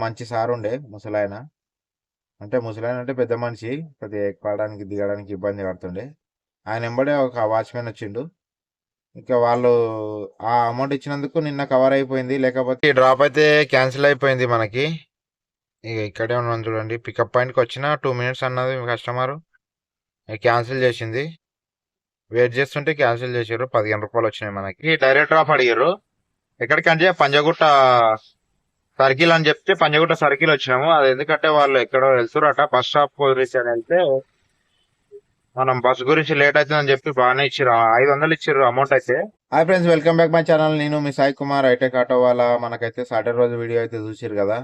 మంచి సార్ ఉండే ముసలాయన. అంటే ముసలాయన అంటే పెద్ద మనిషి. కొద్దిగా ఎక్కడానికి దిగడానికి ఇబ్బంది పడుతుండే. ఆయన ఎంబడే ఒక వాచ్మెన్ వచ్చిండు. ఇంకా వాళ్ళు ఆ అమౌంట్ ఇచ్చినందుకు నిన్న కవర్ అయిపోయింది. లేకపోతే ఈ డ్రాప్ అయితే క్యాన్సిల్ అయిపోయింది మనకి. ఇక ఇక్కడే ఉన్నాం చూడండి. పికప్ పాయింట్కి వచ్చిన 2 మినిట్స్ అన్నది కస్టమర్ క్యాన్సిల్ చేసింది. వెయిట్ చేస్తుంటే క్యాన్సిల్ చేసారు. 15 రూపాయలు వచ్చినాయి మనకి. డైరెక్ట్ డ్రాప్ అడిగారు. ఎక్కడికంటే పంజగుట్ట సర్కిల్ అని చెప్తే పంజగుట్ట సర్కిల్ వచ్చినాము. అది ఎందుకంటే వాళ్ళు ఎక్కడో వెళ్తారట. బస్ స్టాప్ గురించి అని వెళ్తే మనం బస్ గురించి లేట్ అవుతుందని చెప్పి బాగానే ఇచ్చారు. 500 ఇచ్చారు అమౌంట్ అయితే. Hi friends, welcome back my channel. నేను మీ సాయి కుమార్. హైటెక్ ఆటో వాళ్ళ మనకైతే సాటర్డే రోజు వీడియో అయితే చూసారు కదా.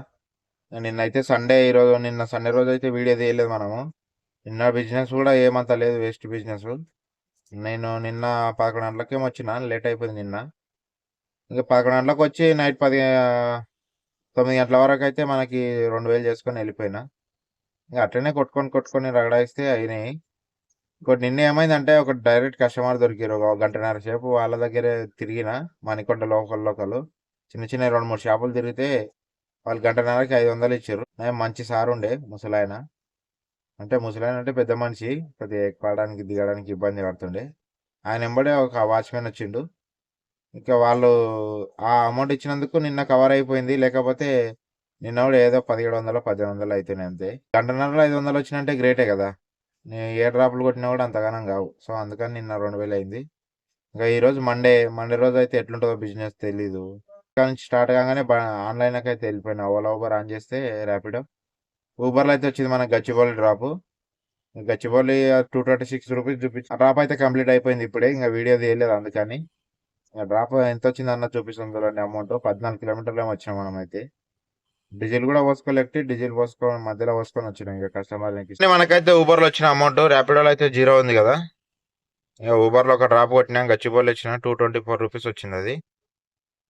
నిన్నైతే సండే, ఈరోజు నిన్న సండే రోజు అయితే వీడియో తీయలేదు మనము. నిన్న బిజినెస్ కూడా ఏమంత లేదు, వేస్ట్ బిజినెస్. నేను నిన్న 11 గంటలకేమో వచ్చిన, లేట్ అయిపోయింది నిన్న. ఇంకా 11 గంటలకు వచ్చి నైట్ 9 గంటల వరకు అయితే మనకి 2000 చేసుకొని వెళ్ళిపోయినా. ఇంకా అట్లనే కొట్టుకొని రగడాయిస్తే అయినాయి. ఇంకోటి నిన్న ఏమైందంటే ఒక డైరెక్ట్ కస్టమర్ దొరికారు. ఒక గంటన్నర సేపు వాళ్ళ దగ్గరే తిరిగిన. మణికొండ లోకల్ చిన్న చిన్న 2-3 షాపులు తిరిగితే వాళ్ళు గంటన్నరకి 500 ఇచ్చారు. మంచి సార్ ఉండే ముసలాయన. అంటే ముసలాయన అంటే పెద్ద మనిషి. కొద్దిగా ఎక్కడానికి దిగడానికి ఇబ్బంది పడుతుండే. ఆయన ఎంబడే ఒక వాచ్మెన్ వచ్చిండు. ఇంకా వాళ్ళు ఆ అమౌంట్ ఇచ్చినందుకు నిన్న కవర్ అయిపోయింది. లేకపోతే నిన్న కూడా ఏదో 1700 1800 అయితేనే అంతే. గంటన్నరలో 500 వచ్చినంటే గ్రేటే కదా. ఏ డ్రాపులు కొట్టినా కూడా అంతగానం కావు. సో అందుకని నిన్న 2000 అయింది. ఇంకా ఈరోజు మండే రోజు అయితే ఎట్లుంటుందో బిజినెస్ తెలీదు. ఇక్కడ నుంచి స్టార్ట్ కాగానే ఆన్లైన్కి అయితే వెళ్ళిపోయినా. ఓలా ఊబర్ ఆన్ చేస్తే ర్యాపిడో. ఊబర్లో అయితే వచ్చింది మన గచ్చిబౌలి డ్రాప్. గచ్చిబౌలి 226 రూపీస్ చూపించి డ్రాప్ అయితే కంప్లీట్ అయిపోయింది ఇప్పుడే. ఇంకా వీడియో తీయలేదు అందుకని. డ్రాప్ ఎంత వచ్చింది అన్న చూపిస్తుంది అమౌంట్. 14 కిలోమీటర్లు ఏమో వచ్చినాం మనం అయితే. డీజిల్ కూడా పోసుకోలేకటి, డీజిల్ పోసుకొని మధ్యలో పోసుకొని వచ్చినాం ఇంకా కస్టమర్కి. మనకైతే ఊబర్లో వచ్చిన అమౌంట్, ర్యాపిడోలో అయితే 0 ఉంది కదా. ఇక ఊబర్లో ఒక డ్రాప్ కొట్టినా, గచ్చిబౌలి ఇచ్చిన 224 రూపీస్ వచ్చింది. అది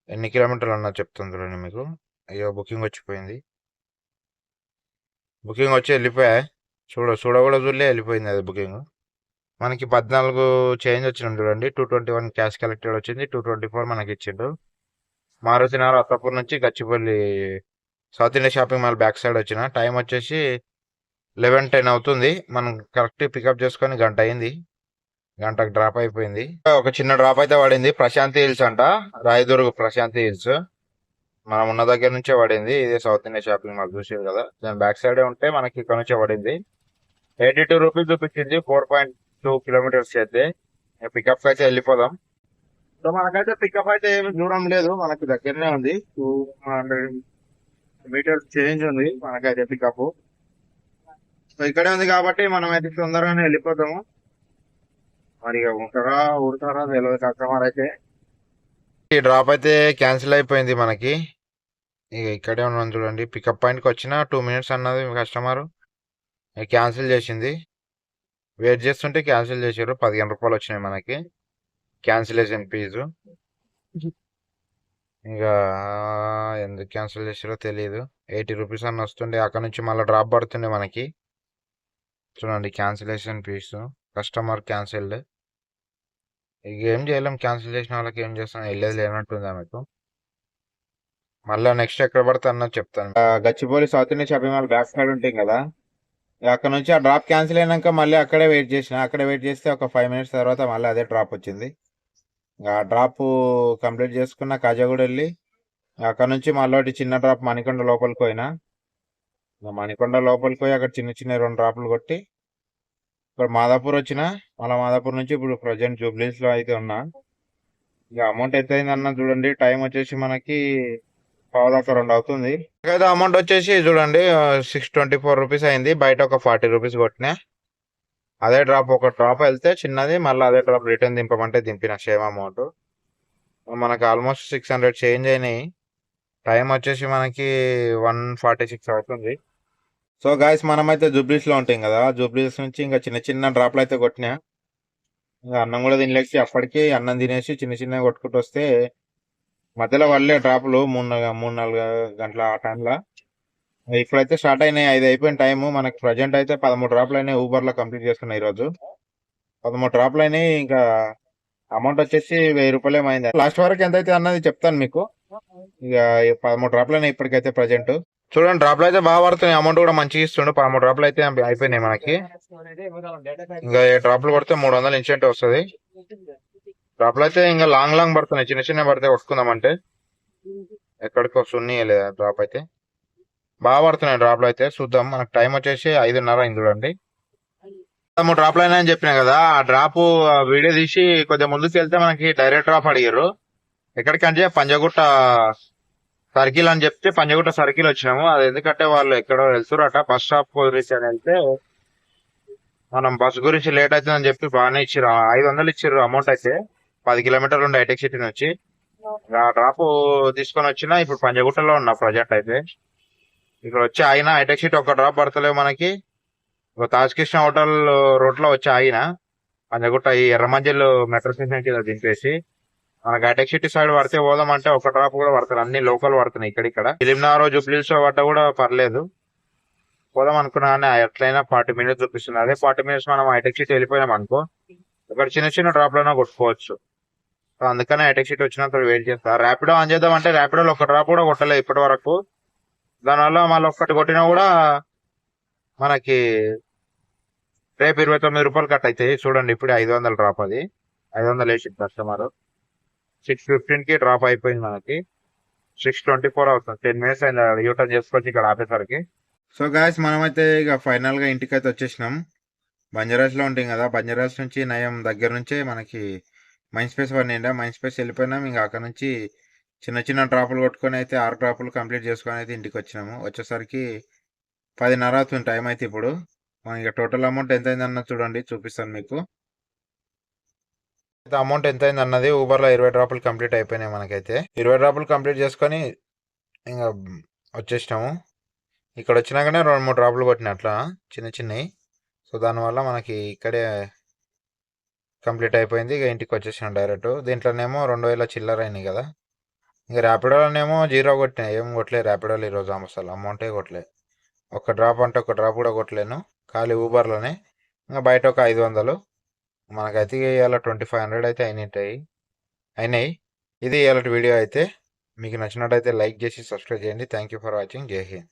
ఎన్ని కిలోమీటర్లు అన్నా చెప్తుంది చూడండి మీకు. అయ్యో బుకింగ్ వచ్చిపోయింది. బుకింగ్ వచ్చి వెళ్ళిపోయా. కూడా చూడలే, వెళ్ళిపోయింది అది బుకింగ్. మనకి 14 చేంజ్ వచ్చినాం చూడండి. 221 క్యాష్ కలెక్టెడ్ వచ్చింది. 224 మనకి ఇచ్చిండు. మారుతినగర్ అత్తాపూర్ నుంచి Gachibowli south India shopping mall back side వచ్చిన. టైం వచ్చేసి 11:10 అవుతుంది. మనం కరెక్ట్ పికప్ చేసుకొని గంట అయింది. గంటకు డ్రాప్ అయిపోయింది. ఒక చిన్న డ్రాప్ అయితే పడింది. ప్రశాంతి హిల్స్ అంట, రాయదుర్గ్ ప్రశాంతి హిల్స్. మనం ఉన్న దగ్గర నుంచే పడింది. ఇదే సౌత్ ఇండియా షాపింగ్ మాల్ చూసారు కదా. దాని బ్యాక్ సైడే ఉంటే మనకి ఇక్కడ నుంచే పడింది. 82 రూపీస్ చూపించింది. 4.2 కిలోమీటర్స్ అయితే పికప్ అయితే వెళ్ళిపోదాం. సో మనకైతే పికప్ అయితే ఏమి దూరం లేదు, మనకి దగ్గరనే ఉంది. 200 మీటర్స్ చేంజ్ ఉంది మనకైతే పికప్. సో ఇక్కడే ఉంది కాబట్టి మనం అయితే తొందరగానే వెళ్ళిపోతాము. మరి ఊడతారా తెలియదు కస్టమర్ అయితే. ఈ డ్రాప్ అయితే క్యాన్సిల్ అయిపోయింది మనకి. ఇక ఇక్కడే ఉన్నాం చూడండి. పికప్ పాయింట్కి వచ్చిన 2 మినిట్స్ అన్నది కస్టమర్ క్యాన్సిల్ చేసింది. వెయిట్ చేస్తుంటే క్యాన్సిల్ చేశారు. 15 రూపాయలు వచ్చినాయి మనకి క్యాన్సిలేషన్ ఫీజు. ఇక ఎందుకు క్యాన్సిల్ చేసారో తెలియదు. 80 రూపీస్ అన్న వస్తుండే. అక్కడ నుంచి మళ్ళీ డ్రాప్ పడుతుండే మనకి. చూడండి క్యాన్సిలేషన్ ఫీజు, కస్టమర్ క్యాన్సిల్డ్. ఇక ఏం చేయలేం, క్యాన్సిల్ చేసిన వాళ్ళకి ఏం చేస్తాం, వెళ్ళేది లేనట్టుందా మీకు. మళ్ళీ నెక్స్ట్ ఎక్కడ పడితే అన్నది చెప్తాను. Gachibowli south India shopping mall back side ఉంటాయి కదా. అక్కడ నుంచి ఆ డ్రాప్ క్యాన్సిల్ అయినాక మళ్ళీ అక్కడే వెయిట్ చేసిన. అక్కడే వెయిట్ చేస్తే ఒక 5 మినిట్స్ తర్వాత మళ్ళీ అదే డ్రాప్ వచ్చింది. ఆ డ్రాప్ కంప్లీట్ చేసుకున్న కాజాగూడ వెళ్ళి అక్కడ నుంచి మళ్ళీ చిన్న డ్రాప్ మణికొండ లోపలికి పోయినా. మణికొండ లోపలికి పోయి అక్కడ చిన్న చిన్న 2 డ్రాప్లు కొట్టి ఇక్కడ మాదాపూర్ వచ్చిన. మళ్ళీ మాదాపూర్ నుంచి ఇప్పుడు ప్రజెంట్ జూబ్లీస్ లో అయితే ఉన్నా. ఇక అమౌంట్ ఎంత అయింది అన్న చూడండి. టైం వచ్చేసి మనకి 2:15 అవుతుంది. అయితే అమౌంట్ వచ్చేసి చూడండి 624 రూపీస్ అయింది. బయట ఒక 40 రూపీస్ కొట్టినా. అదే డ్రాప్ ఒక డ్రాప్ వెళ్తే చిన్నది, మళ్ళీ అదే డ్రాప్ రిటర్న్ దింపమంటే దింపిన సేమ్ అమౌంట్. మనకు ఆల్మోస్ట్ 600 చేంజ్ అయినాయి. టైం వచ్చేసి మనకి 1:46 అవుతుంది. సో గాయస్, మనమైతే జూబ్లీస్ లో ఉంటాం కదా. జూబ్లీస్ నుంచి ఇంకా చిన్న చిన్న డ్రాప్లు అయితే కొట్టినా. ఇంకా అన్నం కూడా తినలేసి అప్పటికి అన్నం తినేసి చిన్న చిన్నగా కొట్టుకుంటూ వస్తే మధ్యలో వాళ్ళే డ్రాపులు 3-4 గంటల ఆ టైంలో. ఇప్పుడైతే స్టార్ట్ అయినాయి. 5 అయిపోయిన టైము. మనకి ప్రజెంట్ అయితే 13 డ్రాప్లు అయినాయి. ఊబర్ లో కంప్లీట్ చేసుకున్నాయి ఈరోజు. 13 డ్రాప్లు అయినాయి. ఇంకా అమౌంట్ వచ్చేసి 1000 రూపాయలు ఏమైంది. లాస్ట్ వరకు ఎంత అయితే అన్నది చెప్తాను మీకు. ఇక 13 డ్రాప్లు అయినాయి ఇప్పటికైతే ప్రజెంట్. చూడండి డ్రాప్లు అయితే బాగా పడుతున్నాయి, అమౌంట్ కూడా మంచిగా ఇస్తుండు. 13 డ్రాప్లు అయితే అయిపోయినాయి మనకి. ఇంకా ఏ డ్రాప్లు కొడితే 300 ఇన్సెంటివ్ వస్తుంది. డ్రాప్లు అయితే ఇంకా లాంగ్ లాంగ్ పడుతున్నాయి, చిన్న చిన్న పడితే కొట్టుకుందామంటే ఎక్కడికో సున్ని లేదా డ్రాప్ అయితే బాగా పడుతున్నాయి డ్రాప్లు అయితే. చూద్దాం, మనకు టైం వచ్చేసి 5:30 అయింది చూడండి. 3 డ్రాప్లు అయినా అని చెప్పినా కదా, ఆ డ్రాప్ వీడియో తీసి కొద్దిగా ముందుకు వెళ్తే మనకి డైరెక్ట్ డ్రాప్ అడిగారు. ఎక్కడికంటే పంజగుట్ట సర్కిల్ అని చెప్తే పంజగుట్ట సర్కిల్ వచ్చినాము. అది ఎందుకంటే వాళ్ళు ఎక్కడో వెళ్తారట, బస్ స్టాప్ గురించి అని వెళ్తే మనం బస్ గురించి లేట్ అవుతుందని చెప్పి బాగానే ఇచ్చారు. 500 ఇచ్చారు అమౌంట్ అయితే. 10 కిలోమీటర్లు ఉండే హైటెక్ సిటీ నుంచి ఆ డ్రాప్ తీసుకొని వచ్చినా. ఇప్పుడు పంజగుట్టలో ఉన్నా ప్రజెంట్ అయితే. ఇక్కడ వచ్చి ఆగిన హైటెక్ సిటీ ఒక డ్రాప్ పడతలేవు మనకి. ఒక తాజ్ కృష్ణ హోటల్ రోడ్ లో వచ్చి ఆగిన. పంజగుట్ట ఈ ఎర్రమంజిల్ మెట్రో స్టేషన్ కింద దింపేసి మనకి హైటెక్ సిటీ సైడ్ పడితే పోదామంటే ఒక డ్రాప్ కూడా పడతారు, అన్ని లోకల్ పడుతున్నాయి ఇక్కడిక్కడ. ఫిలింనగర్ జూబ్లీస్ పడ్డా కూడా పర్లేదు, పోదాం అనుకున్నా కానీ ఎట్లయినా 40 మినిట్స్ చూపిస్తుంది. అదే 40 మినిట్స్ మనం హైటెక్ సిటీ వెళ్ళిపోయాం అనుకో, ఇక్కడ చిన్న చిన్న డ్రాప్ లోనే కొట్టుకోవచ్చు. సో అందుకనే హైటెక్ సిటీ వచ్చినంత వెయిట్ చేస్తా. ర్యాపిడో ఆన్ చేద్దాం అంటే ర్యాపిడోలో ఒక డ్రాప్ కూడా కొట్టలేదు ఇప్పటి వరకు. దానివల్ల మళ్ళీ ఒక్కటి కొట్టినా కూడా మనకి రేపు 29 రూపాయలు కట్ అవుతాయి. చూడండి ఇప్పుడు 500 డ్రాప్, అది 500 వేసి కస్టమర్ 6:15 కి డ్రాప్ అయిపోయింది మనకి. 6:24 అవుతుంది, 10 మినిట్స్ అయింది యూటర్న్ చేసుకోవచ్చు ఇక్కడ ఆపేసరికి. సో గాయస్ మనమైతే ఇక ఫైనల్ గా ఇంటికి అయితే వచ్చేసినాం. బంజారాస్ లో ఉంటాం కదా, బంజారాస్ నుంచి నయం దగ్గర నుంచే మనకి మైండ్ స్పేస్ పడినా, మైండ్ స్పేస్ వెళ్ళిపోయినాం. ఇంకా అక్కడ నుంచి చిన్న చిన్న డ్రాపులు కొట్టుకొని అయితే 6 డ్రాపులు కంప్లీట్ చేసుకొని అయితే ఇంటికి వచ్చినాము. వచ్చేసరికి 10:30 అవుతుంది టైం అయితే. ఇప్పుడు మనకి టోటల్ అమౌంట్ ఎంత అయింది అన్నది చూడండి, చూపిస్తాను మీకు. అమౌంట్ ఎంత అయింది అన్నది ఊబర్ లో 20 డ్రాపులు కంప్లీట్ అయిపోయినాయి మనకైతే. 20 డ్రాపులు కంప్లీట్ చేసుకొని ఇంకా వచ్చేసినాము. ఇక్కడ వచ్చినాకనే 2-3 డ్రాపులు కొట్టిన అట్లా చిన్న చిన్నవి. సో దానివల్ల మనకి ఇక్కడే కంప్లీట్ అయిపోయింది. ఇక ఇంటికి వచ్చేసినాం డైరెక్ట్. దీంట్లోనేమో 2000 చిల్లర అయినాయి కదా. ఇంకా ర్యాపిడోలోనేమో 0 కొట్టినాయి, ఏం కొట్టలేదు ర్యాపిడోలో ఈరోజు అసలు అమౌంటే కొట్టలేదు. ఒక డ్రాప్ అంటే ఒక డ్రాప్ కూడా కొట్టలేను, ఖాళీ ఊబర్లోనే. ఇంకా బయట ఒక 500. మనకైతే ఇవాళ 2500 అయితే అయినాయి. ఇది ఇవాళ వీడియో అయితే. మీకు నచ్చినట్టయితే లైక్ చేసి సబ్స్క్రైబ్ చేయండి. Thank you for watching. జై హింద్.